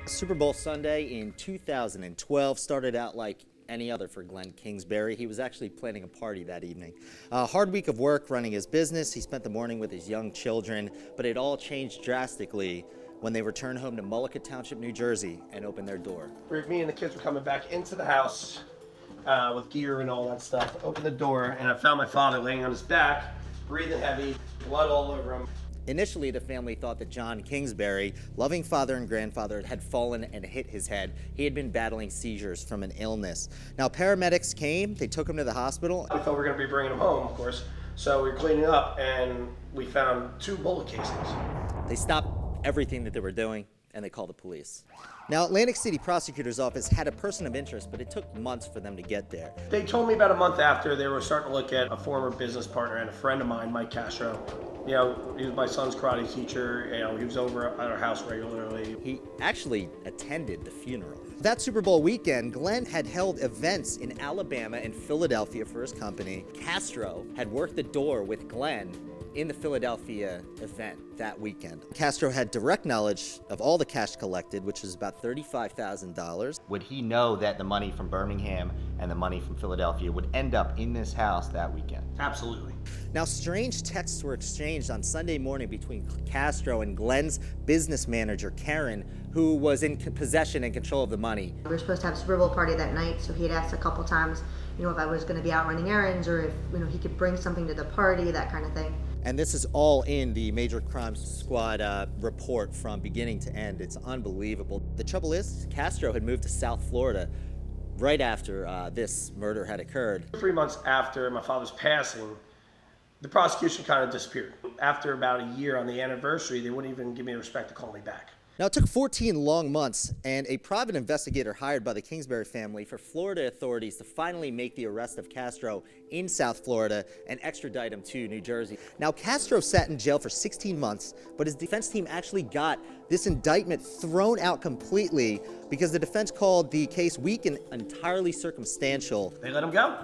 Super Bowl Sunday in 2012 started out like any other for Glenn Kingsbury. He was actually planning a party that evening. A hard week of work running his business. He spent the morning with his young children, but it all changed drastically when they returned home to Mullica Township, New Jersey, and opened their door. Me and the kids were coming back into the house with gear and all that stuff. Opened the door, and I found my father laying on his back, breathing heavy, blood all over him. Initially, the family thought that John Kingsbury, loving father and grandfather, had fallen and hit his head. He had been battling seizures from an illness. Now, paramedics came, they took him to the hospital. We thought we were going to be bringing him home, of course, so we were cleaning up, and we found 2 bullet casings. They stopped everything that they were doing, and they called the police. Now, Atlantic City Prosecutor's Office had a person of interest, but it took months for them to get there. They told me about a month after they were starting to look at a former business partner and a friend of mine, Mike Castro. You know, he was my son's karate teacher. You know, he was over at our house regularly. He actually attended the funeral. That Super Bowl weekend, Glenn had held events in Alabama and Philadelphia for his company. Castro had worked the door with Glenn in the Philadelphia event that weekend. Castro had direct knowledge of all the cash collected, which was about $35,000. Would he know that the money from Birmingham and the money from Philadelphia would end up in this house that weekend? Absolutely. Now, strange texts were exchanged on Sunday morning between Castro and Glenn's business manager, Karen, who was in possession and control of the money. We were supposed to have a Super Bowl party that night, so he had asked a couple times, if I was going to be out running errands or if, he could bring something to the party, that kind of thing. And this is all in the Major Crimes Squad report from beginning to end. It's unbelievable. The trouble is, Castro had moved to South Florida right after this murder had occurred. 3 months after my father's passing, the prosecution kind of disappeared. After about a year on the anniversary, they wouldn't even give me the respect to call me back. Now, it took 14 long months and a private investigator hired by the Kingsbury family for Florida authorities to finally make the arrest of Castro in South Florida and extradite him to New Jersey. Now, Castro sat in jail for 16 months, but his defense team actually got this indictment thrown out completely because the defense called the case weak and entirely circumstantial. They let him go.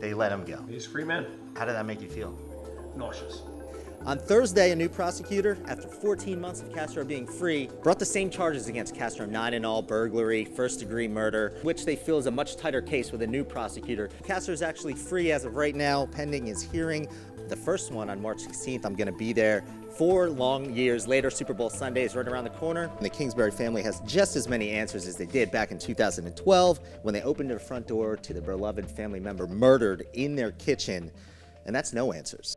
They let him go. He's a free man. How did that make you feel? Nauseous. On Thursday, a new prosecutor, after 14 months of Castro being free, brought the same charges against Castro, 9 in all, burglary, first-degree murder, which they feel is a much tighter case with a new prosecutor. Castro is actually free as of right now, pending his hearing. The first one on March 16th, I'm going to be there. 4 long years later, Super Bowl Sunday is right around the corner. And the Kingsbury family has just as many answers as they did back in 2012 when they opened their front door to the beloved family member murdered in their kitchen. And that's no answers.